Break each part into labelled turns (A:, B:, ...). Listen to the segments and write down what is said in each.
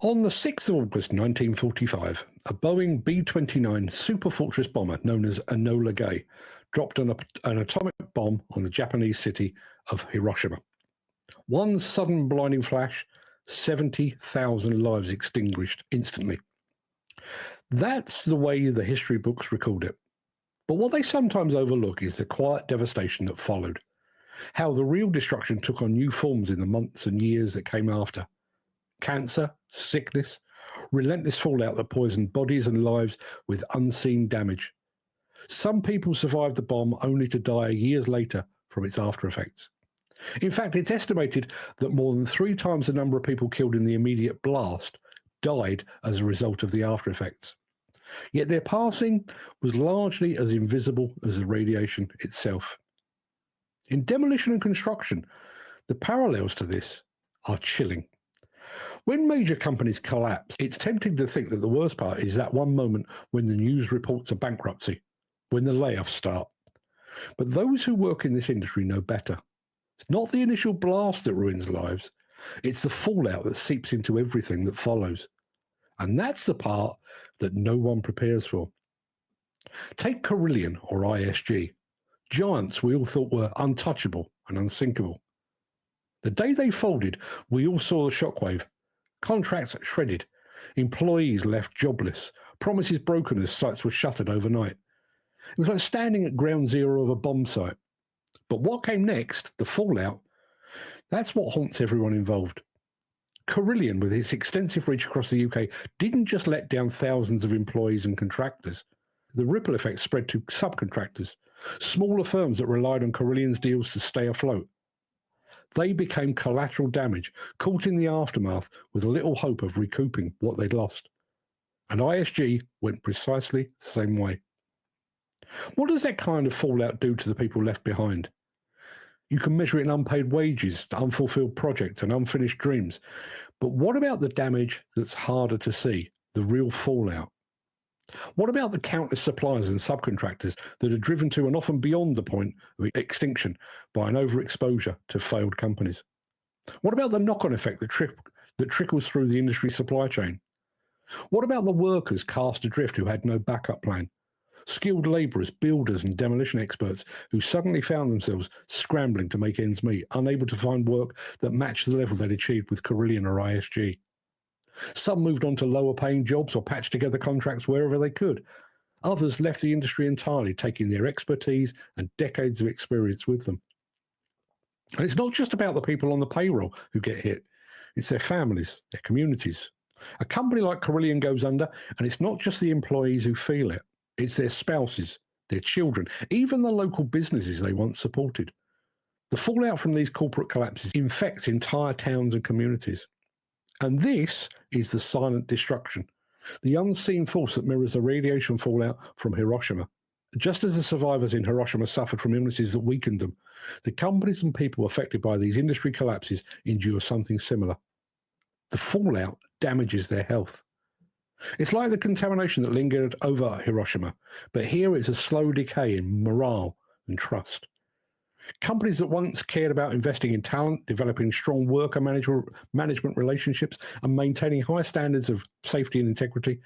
A: On the 6th of August 1945, a Boeing B-29 Superfortress bomber known as Enola Gay dropped an atomic bomb on the Japanese city of Hiroshima. One sudden blinding flash, 70,000 lives extinguished instantly. That's the way the history books record it. But what they sometimes overlook is the quiet devastation that followed, how the real destruction took on new forms in the months and years that came after. Cancer, sickness, relentless fallout that poisoned bodies and lives with unseen damage. Some people survived the bomb only to die years later from its after effects. In fact, it's estimated that more than 3 times the number of people killed in the immediate blast died as a result of the after effects. Yet their passing was largely as invisible as the radiation itself. In demolition and construction, the parallels to this are chilling. When major companies collapse, it's tempting to think that the worst part is that one moment when the news reports a bankruptcy, when the layoffs start. But those who work in this industry know better. It's not the initial blast that ruins lives, it's the fallout that seeps into everything that follows. And that's the part that no one prepares for. Take Carillion or ISG, giants we all thought were untouchable and unsinkable. The day they folded, we all saw the shockwave. Contracts shredded, employees left jobless, promises broken as sites were shuttered overnight. It was like standing at ground zero of a bomb site. But what came next, the fallout, that's what haunts everyone involved. Carillion, with its extensive reach across the UK, didn't just let down thousands of employees and contractors. The ripple effect spread to subcontractors, smaller firms that relied on Carillion's deals to stay afloat. They became collateral damage, caught in the aftermath with little hope of recouping what they'd lost. And ISG went precisely the same way. What does that kind of fallout do to the people left behind? You can measure it in unpaid wages, unfulfilled projects, and unfinished dreams. But what about the damage that's harder to see, the real fallout? What about the countless suppliers and subcontractors that are driven to and often beyond the point of extinction by an overexposure to failed companies? What about the knock-on effect that trickles through the industry supply chain? What about the workers cast adrift who had no backup plan? Skilled labourers, builders and demolition experts who suddenly found themselves scrambling to make ends meet, unable to find work that matched the level they'd achieved with Carillion or ISG. Some moved on to lower paying jobs or patched together contracts wherever they could. Others left the industry entirely, taking their expertise and decades of experience with them. And it's not just about the people on the payroll who get hit. It's their families, their communities. A company like Carillion goes under, and it's not just the employees who feel it. It's their spouses, their children, even the local businesses they once supported. The fallout from these corporate collapses infects entire towns and communities. And this is the silent destruction, the unseen force that mirrors the radiation fallout from Hiroshima. Just as the survivors in Hiroshima suffered from illnesses that weakened them, the companies and people affected by these industry collapses endure something similar. The fallout damages their health. It's like the contamination that lingered over Hiroshima, but here it's a slow decay in morale and trust. Companies that once cared about investing in talent, developing strong worker management relationships, and maintaining high standards of safety and integrity,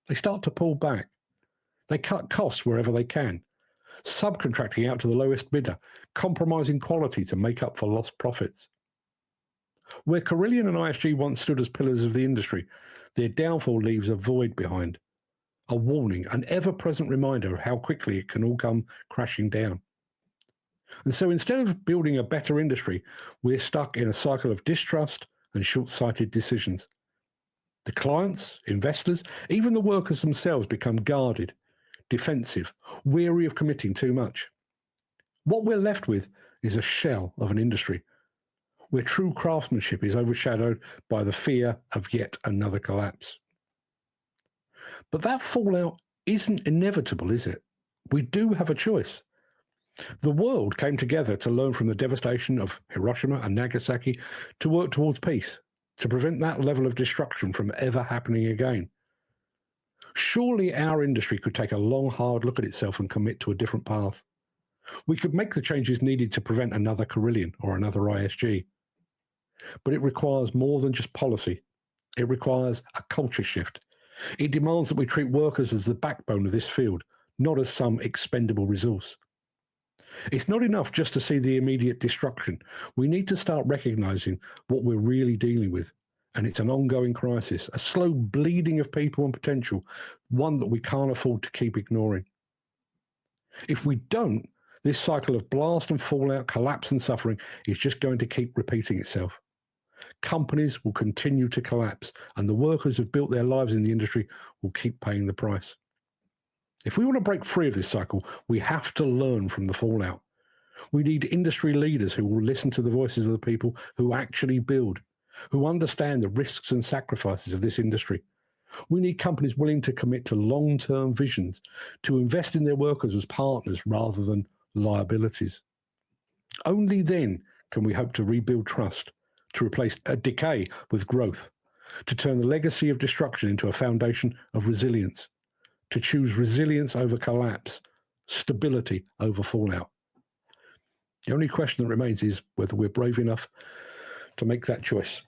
A: they start to pull back. They cut costs wherever they can, subcontracting out to the lowest bidder, compromising quality to make up for lost profits. Where Carillion and ISG once stood as pillars of the industry, their downfall leaves a void behind, a warning, an ever-present reminder of how quickly it can all come crashing down. And so instead of building a better industry, we're stuck in a cycle of distrust and short-sighted decisions. The clients, investors, even the workers themselves become guarded, defensive, weary of committing too much. What we're left with is a shell of an industry where true craftsmanship is overshadowed by the fear of yet another collapse. But that fallout isn't inevitable, is it? We do have a choice. The world came together to learn from the devastation of Hiroshima and Nagasaki to work towards peace, to prevent that level of destruction from ever happening again. Surely our industry could take a long, hard look at itself and commit to a different path. We could make the changes needed to prevent another Carillion or another ISG. But it requires more than just policy. It requires a culture shift. It demands that we treat workers as the backbone of this field, not as some expendable resource. It's not enough just to see the immediate destruction. We need to start recognizing what we're really dealing with. And it's an ongoing crisis, a slow bleeding of people and potential, one that we can't afford to keep ignoring. If we don't, this cycle of blast and fallout, collapse and suffering is just going to keep repeating itself. Companies will continue to collapse, and the workers who've built their lives in the industry will keep paying the price. If we want to break free of this cycle, we have to learn from the fallout. We need industry leaders who will listen to the voices of the people who actually build, who understand the risks and sacrifices of this industry. We need companies willing to commit to long-term visions, to invest in their workers as partners rather than liabilities. Only then can we hope to rebuild trust, to replace a decay with growth, to turn the legacy of destruction into a foundation of resilience, to choose resilience over collapse, stability over fallout. The only question that remains is whether we're brave enough to make that choice.